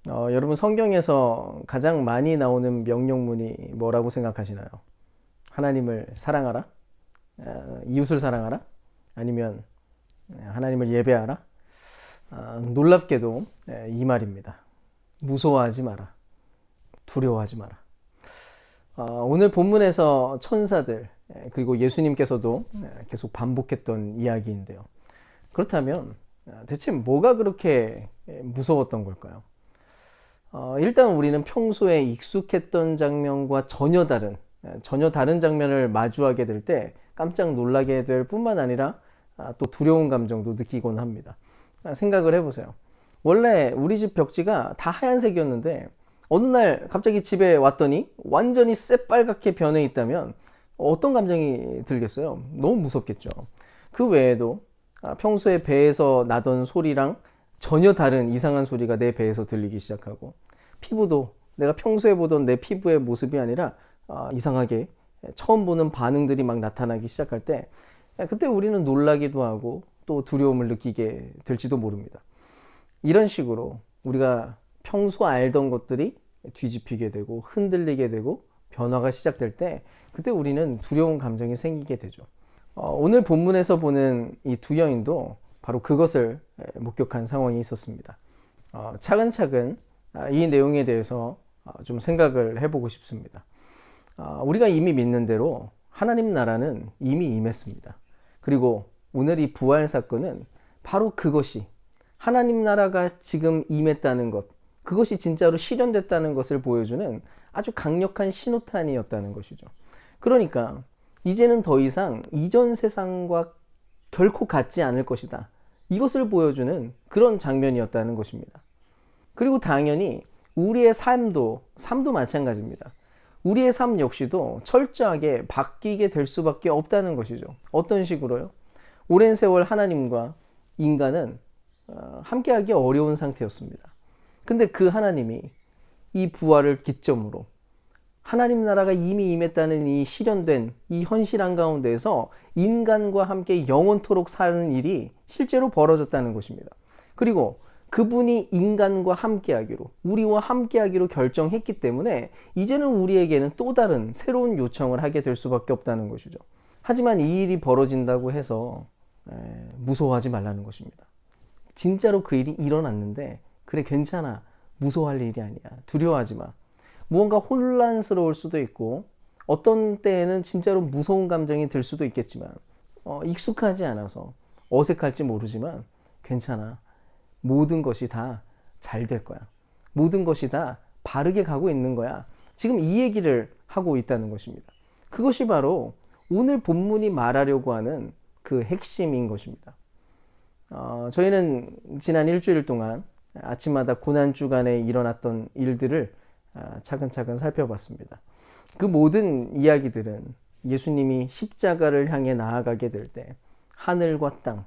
여러분 성경에서 가장 많이 나오는 명령문이 뭐라고 생각하시나요? 하나님을 사랑하라? 이웃을 사랑하라? 아니면 하나님을 예배하라? 놀랍게도 이 말입니다. 무서워하지 마라. 두려워하지 마라. 오늘 본문에서 천사들 그리고 예수님께서도 계속 반복했던 이야기인데요. 그렇다면 대체 뭐가 그렇게 무서웠던 걸까요? 일단 우리는 평소에 익숙했던 장면과 전혀 다른 장면을 마주하게 될 때 깜짝 놀라게 될 뿐만 아니라 또 두려운 감정도 느끼곤 합니다. 생각을 해보세요. 원래 우리 집 벽지가 다 하얀색이었는데 어느 날 갑자기 집에 왔더니 완전히 새빨갛게 변해 있다면 어떤 감정이 들겠어요? 너무 무섭겠죠. 그 외에도 평소에 배에서 나던 소리랑 전혀 다른 이상한 소리가 내 배에서 들리기 시작하고, 피부도 내가 평소에 보던 내 피부의 모습이 아니라 이상하게 처음 보는 반응들이 막 나타나기 시작할 때 그때 우리는 놀라기도 하고 또 두려움을 느끼게 될지도 모릅니다. 이런 식으로 우리가 평소 알던 것들이 뒤집히게 되고 흔들리게 되고 변화가 시작될 때 그때 우리는 두려운 감정이 생기게 되죠. 오늘 본문에서 보는 이 두 여인도 바로 그것을 목격한 상황이 있었습니다. 차근차근 이 내용에 대해서 좀 생각을 해보고 싶습니다. 우리가 이미 믿는 대로 하나님 나라는 이미 임했습니다. 그리고 오늘 이 부활 사건은 바로 그것이 하나님 나라가 지금 임했다는 것, 그것이 진짜로 실현됐다는 것을 보여주는 아주 강력한 신호탄이었다는 것이죠. 그러니까 이제는 더 이상 이전 세상과 결코 같지 않을 것이다, 이것을 보여주는 그런 장면이었다는 것입니다. 그리고 당연히 우리의 삶도 마찬가지입니다. 우리의 삶 역시도 철저하게 바뀌게 될 수밖에 없다는 것이죠. 어떤 식으로요? 오랜 세월 하나님과 인간은 함께하기 어려운 상태였습니다. 근데 그 하나님이 이 부활을 기점으로 하나님 나라가 이미 임했다는 이 실현된 이 현실 한가운데에서 인간과 함께 영원토록 사는 일이 실제로 벌어졌다는 것입니다. 그리고 그분이 인간과 함께하기로, 우리와 함께하기로 결정했기 때문에 이제는 우리에게는 또 다른 새로운 요청을 하게 될 수밖에 없다는 것이죠. 하지만 이 일이 벌어진다고 해서 무서워하지 말라는 것입니다. 진짜로 그 일이 일어났는데 그래, 괜찮아, 무서워할 일이 아니야, 두려워하지 마. 무언가 혼란스러울 수도 있고 어떤 때에는 진짜로 무서운 감정이 들 수도 있겠지만 익숙하지 않아서 어색할지 모르지만 괜찮아, 모든 것이 다 잘 될 거야, 모든 것이 다 바르게 가고 있는 거야, 지금 이 얘기를 하고 있다는 것입니다. 그것이 바로 오늘 본문이 말하려고 하는 그 핵심인 것입니다. 저희는 지난 일주일 동안 아침마다 고난주간에 일어났던 일들을 차근차근 살펴봤습니다. 그 모든 이야기들은 예수님이 십자가를 향해 나아가게 될 때 하늘과 땅,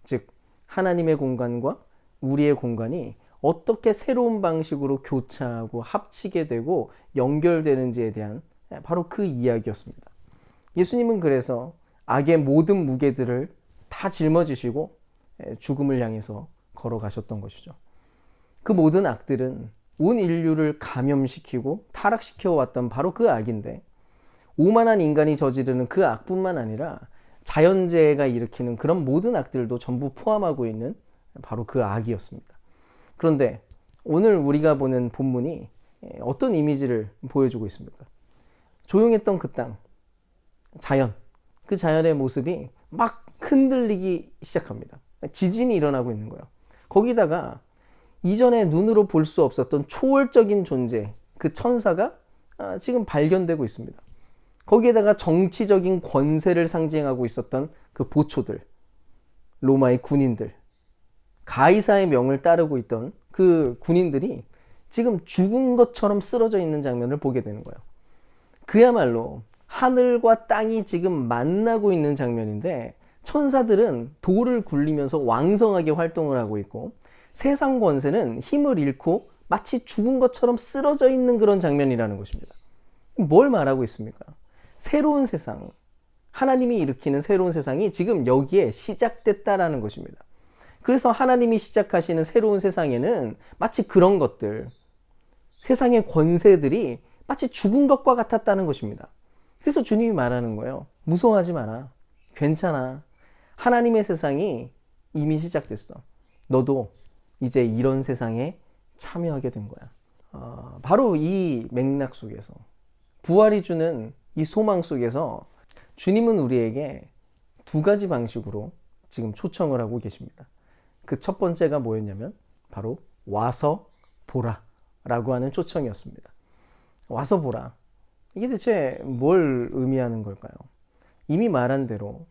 즉 하나님의 공간과 우리의 공간이 어떻게 새로운 방식으로 교차하고 합치게 되고 연결되는지에 대한 바로 그 이야기였습니다. 예수님은 그래서 악의 모든 무게들을 다 짊어지시고 죽음을 향해서 걸어가셨던 것이죠. 그 모든 악들은 온 인류를 감염시키고 타락시켜 왔던 바로 그 악인데, 오만한 인간이 저지르는 그 악뿐만 아니라 자연재해가 일으키는 그런 모든 악들도 전부 포함하고 있는 바로 그 악이었습니다. 그런데 오늘 우리가 보는 본문이 어떤 이미지를 보여주고 있습니까? 조용했던 그 땅, 자연, 그 자연의 모습이 막 흔들리기 시작합니다. 지진이 일어나고 있는 거예요. 거기다가 이전에 눈으로 볼 수 없었던 초월적인 존재, 그 천사가 지금 발견되고 있습니다. 거기에다가 정치적인 권세를 상징하고 있었던 그 보초들, 로마의 군인들, 가이사의 명을 따르고 있던 그 군인들이 지금 죽은 것처럼 쓰러져 있는 장면을 보게 되는 거예요. 그야말로 하늘과 땅이 지금 만나고 있는 장면인데, 천사들은 돌을 굴리면서 왕성하게 활동을 하고 있고 세상 권세는 힘을 잃고 마치 죽은 것처럼 쓰러져 있는 그런 장면이라는 것입니다. 뭘 말하고 있습니까? 새로운 세상, 하나님이 일으키는 새로운 세상이 지금 여기에 시작됐다라는 것입니다. 그래서 하나님이 시작하시는 새로운 세상에는 마치 그런 것들, 세상의 권세들이 마치 죽은 것과 같았다는 것입니다. 그래서 주님이 말하는 거예요. 무서워하지 마라. 괜찮아. 하나님의 세상이 이미 시작됐어. 너도 이제 이런 세상에 참여하게 된 거야. 바로 이 맥락 속에서, 부활이 주는 이 소망 속에서 주님은 우리에게 두 가지 방식으로 지금 초청을 하고 계십니다. 그 첫 번째가 뭐였냐면 바로 와서 보라 라고 하는 초청이었습니다. 와서 보라. 이게 대체 뭘 의미하는 걸까요? 이미 말한 대로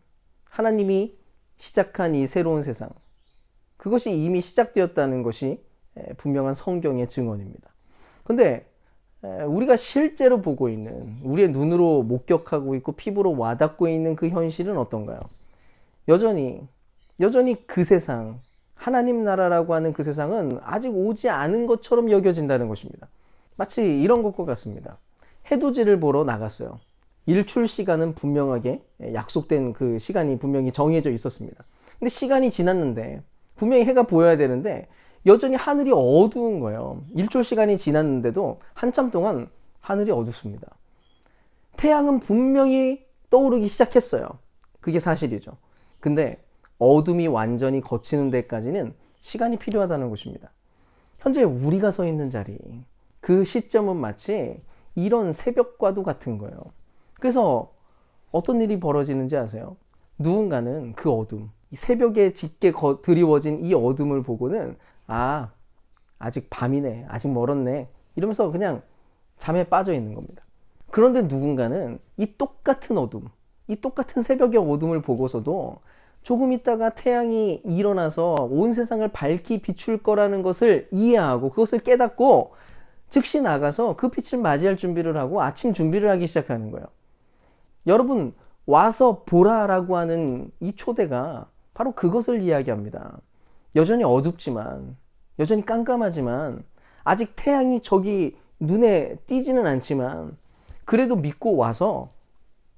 하나님이 시작한 이 새로운 세상, 그것이 이미 시작되었다는 것이 분명한 성경의 증언입니다. 그런데 우리가 실제로 보고 있는, 우리의 눈으로 목격하고 있고 피부로 와닿고 있는 그 현실은 어떤가요? 여전히 그 세상, 하나님 나라라고 하는 그 세상은 아직 오지 않은 것처럼 여겨진다는 것입니다. 마치 이런 것과 같습니다. 해돋이를 보러 나갔어요. 일출 시간은 분명하게 약속된 그 시간이 분명히 정해져 있었습니다. 근데 시간이 지났는데 분명히 해가 보여야 되는데 여전히 하늘이 어두운 거예요. 일출 시간이 지났는데도 한참 동안 하늘이 어둡습니다. 태양은 분명히 떠오르기 시작했어요. 그게 사실이죠. 근데 어둠이 완전히 걷히는 데까지는 시간이 필요하다는 것입니다. 현재 우리가 서 있는 자리, 그 시점은 마치 이런 새벽과도 같은 거예요. 그래서 어떤 일이 벌어지는지 아세요? 누군가는 그 어둠, 새벽에 짙게 드리워진 이 어둠을 보고는 아직 밤이네, 아직 멀었네 이러면서 그냥 잠에 빠져 있는 겁니다. 그런데 누군가는 이 똑같은 어둠, 이 똑같은 새벽의 어둠을 보고서도 조금 있다가 태양이 일어나서 온 세상을 밝히 비출 거라는 것을 이해하고 그것을 깨닫고 즉시 나가서 그 빛을 맞이할 준비를 하고 아침 준비를 하기 시작하는 거예요. 여러분, 와서 보라라고 하는 이 초대가 바로 그것을 이야기합니다. 여전히 어둡지만, 여전히 깜깜하지만, 아직 태양이 저기 눈에 띄지는 않지만 그래도 믿고 와서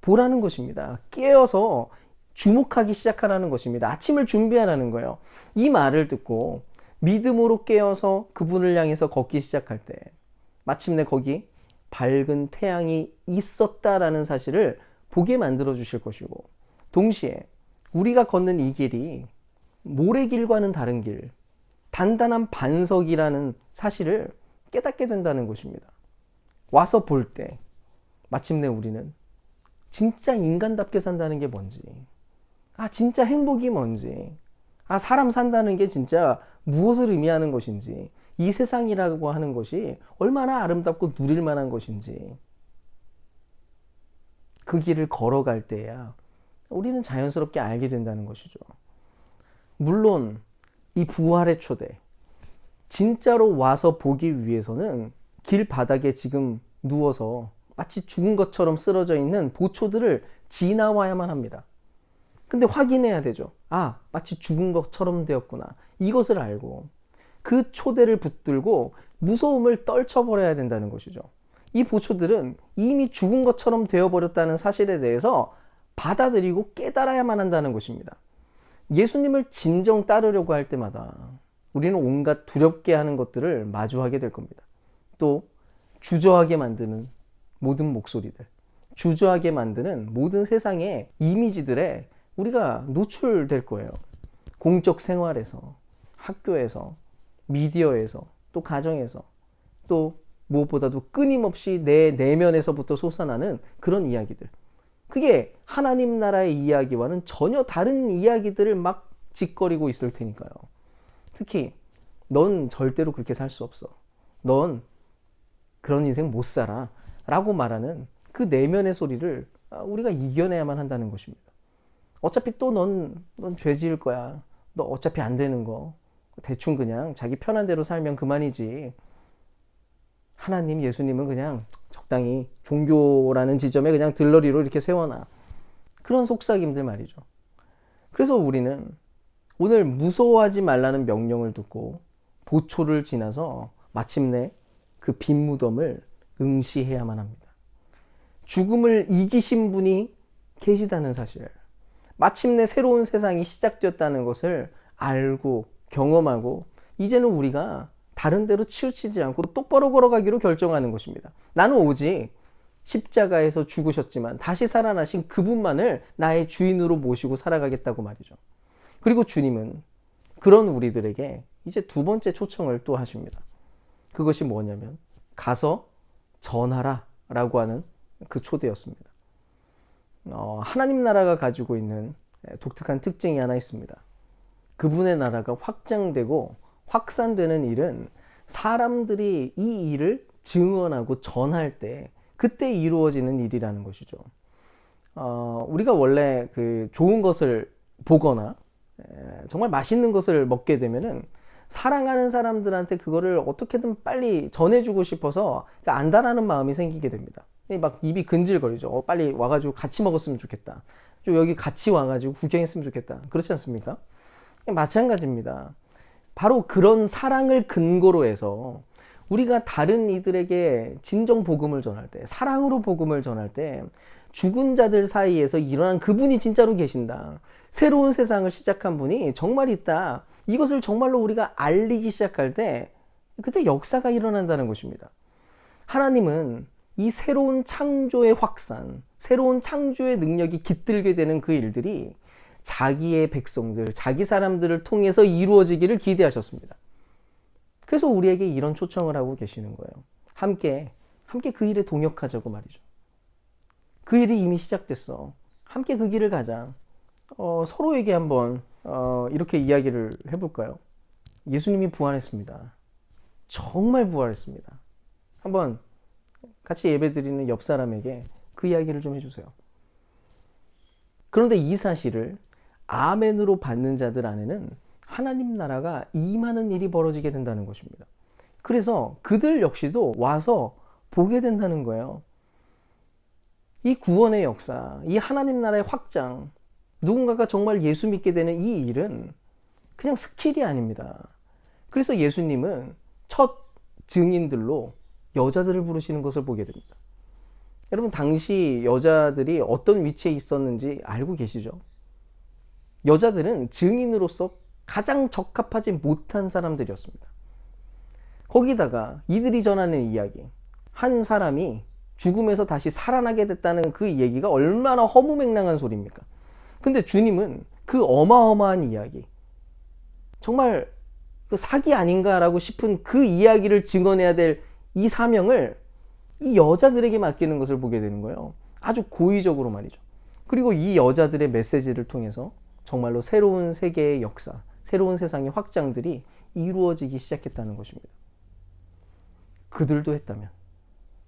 보라는 것입니다. 깨어서 주목하기 시작하라는 것입니다. 아침을 준비하라는 거예요. 이 말을 듣고 믿음으로 깨어서 그분을 향해서 걷기 시작할 때 마침내 거기 밝은 태양이 있었다라는 사실을 보게 만들어 주실 것이고, 동시에 우리가 걷는 이 길이 모래길과는 다른 길, 단단한 반석이라는 사실을 깨닫게 된다는 것입니다. 와서 볼 때 마침내 우리는 진짜 인간답게 산다는 게 뭔지, 진짜 행복이 뭔지, 사람 산다는 게 진짜 무엇을 의미하는 것인지, 이 세상이라고 하는 것이 얼마나 아름답고 누릴 만한 것인지, 그 길을 걸어갈 때야 우리는 자연스럽게 알게 된다는 것이죠. 물론 이 부활의 초대, 진짜로 와서 보기 위해서는 길 바닥에 지금 누워서 마치 죽은 것처럼 쓰러져 있는 보초들을 지나와야만 합니다. 근데 확인해야 되죠. 마치 죽은 것처럼 되었구나. 이것을 알고 그 초대를 붙들고 무서움을 떨쳐버려야 된다는 것이죠. 이 보초들은 이미 죽은 것처럼 되어버렸다는 사실에 대해서 받아들이고 깨달아야만 한다는 것입니다. 예수님을 진정 따르려고 할 때마다 우리는 온갖 두렵게 하는 것들을 마주하게 될 겁니다. 또 주저하게 만드는 모든 목소리들, 주저하게 만드는 모든 세상의 이미지들에 우리가 노출될 거예요. 공적 생활에서, 학교에서, 미디어에서, 또 가정에서, 또 무엇보다도 끊임없이 내 내면에서부터 솟아나는 그런 이야기들. 그게 하나님 나라의 이야기와는 전혀 다른 이야기들을 막 짓거리고 있을 테니까요. 특히 넌 절대로 그렇게 살 수 없어. 넌 그런 인생 못 살아. 라고 말하는 그 내면의 소리를 우리가 이겨내야만 한다는 것입니다. 어차피 또 넌 죄 지을 거야. 너 어차피 안 되는 거. 대충 그냥 자기 편한 대로 살면 그만이지. 하나님, 예수님은 그냥 적당히 종교라는 지점에 그냥 들러리로 이렇게 세워놔. 그런 속삭임들 말이죠. 그래서 우리는 오늘 무서워하지 말라는 명령을 듣고 보초를 지나서 마침내 그 빈 무덤을 응시해야만 합니다. 죽음을 이기신 분이 계시다는 사실, 마침내 새로운 세상이 시작되었다는 것을 알고 경험하고 이제는 우리가 다른 데로 치우치지 않고 똑바로 걸어가기로 결정하는 것입니다. 나는 오직 십자가에서 죽으셨지만 다시 살아나신 그분만을 나의 주인으로 모시고 살아가겠다고 말이죠. 그리고 주님은 그런 우리들에게 이제 두 번째 초청을 또 하십니다. 그것이 뭐냐면 가서 전하라 라고 하는 그 초대였습니다. 하나님 나라가 가지고 있는 독특한 특징이 하나 있습니다. 그분의 나라가 확장되고 확산되는 일은 사람들이 이 일을 증언하고 전할 때 그때 이루어지는 일이라는 것이죠. 우리가 원래 그 좋은 것을 보거나 정말 맛있는 것을 먹게 되면은 사랑하는 사람들한테 그거를 어떻게든 빨리 전해주고 싶어서 안다라는 마음이 생기게 됩니다. 막 입이 근질거리죠. 빨리 와가지고 같이 먹었으면 좋겠다. 좀 여기 같이 와가지고 구경했으면 좋겠다. 그렇지 않습니까? 마찬가지입니다. 바로 그런 사랑을 근거로 해서 우리가 다른 이들에게 진정 복음을 전할 때, 사랑으로 복음을 전할 때 죽은 자들 사이에서 일어난 그분이 진짜로 계신다. 새로운 세상을 시작한 분이 정말 있다. 이것을 정말로 우리가 알리기 시작할 때 그때 역사가 일어난다는 것입니다. 하나님은 이 새로운 창조의 확산, 새로운 창조의 능력이 깃들게 되는 그 일들이 자기의 백성들, 자기 사람들을 통해서 이루어지기를 기대하셨습니다. 그래서 우리에게 이런 초청을 하고 계시는 거예요. 함께 그 일에 동역하자고 말이죠. 그 일이 이미 시작됐어. 함께 그 길을 가자. 서로에게 한번 이렇게 이야기를 해볼까요? 예수님이 부활했습니다. 정말 부활했습니다. 한번 같이 예배드리는 옆 사람에게 그 이야기를 좀 해주세요. 그런데 이 사실을 아멘으로 받는 자들 안에는 하나님 나라가 임하는 일이 벌어지게 된다는 것입니다. 그래서 그들 역시도 와서 보게 된다는 거예요. 이 구원의 역사, 이 하나님 나라의 확장, 누군가가 정말 예수 믿게 되는 이 일은 그냥 스킬이 아닙니다. 그래서 예수님은 첫 증인들로 여자들을 부르시는 것을 보게 됩니다. 여러분, 당시 여자들이 어떤 위치에 있었는지 알고 계시죠? 여자들은 증인으로서 가장 적합하지 못한 사람들이었습니다. 거기다가 이들이 전하는 이야기, 한 사람이 죽음에서 다시 살아나게 됐다는 그 얘기가 얼마나 허무맹랑한 소리입니까? 근데 주님은 그 어마어마한 이야기, 정말 그 사기 아닌가라고 싶은 그 이야기를 증언해야 될 이 사명을 이 여자들에게 맡기는 것을 보게 되는 거예요. 아주 고의적으로 말이죠. 그리고 이 여자들의 메시지를 통해서 정말로 새로운 세계의 역사, 새로운 세상의 확장들이 이루어지기 시작했다는 것입니다. 그들도 했다면,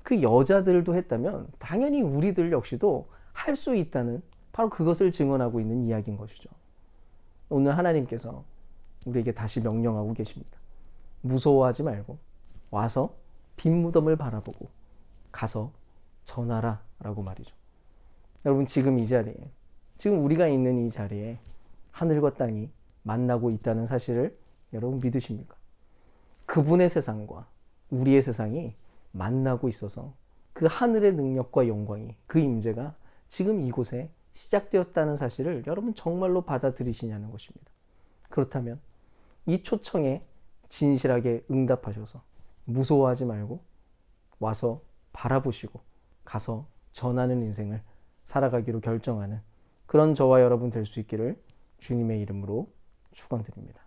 그 여자들도 했다면 당연히 우리들 역시도 할 수 있다는 바로 그것을 증언하고 있는 이야기인 것이죠. 오늘 하나님께서 우리에게 다시 명령하고 계십니다. 무서워하지 말고 와서 빈 무덤을 바라보고 가서 전하라 라고 말이죠. 여러분, 지금 이 자리에, 지금 우리가 있는 이 자리에 하늘과 땅이 만나고 있다는 사실을 여러분 믿으십니까? 그분의 세상과 우리의 세상이 만나고 있어서 그 하늘의 능력과 영광이, 그 임재가 지금 이곳에 시작되었다는 사실을 여러분 정말로 받아들이시냐는 것입니다. 그렇다면 이 초청에 진실하게 응답하셔서 무서워하지 말고 와서 바라보시고 가서 전하는 인생을 살아가기로 결정하는 그런 저와 여러분 될 수 있기를 주님의 이름으로 축원드립니다.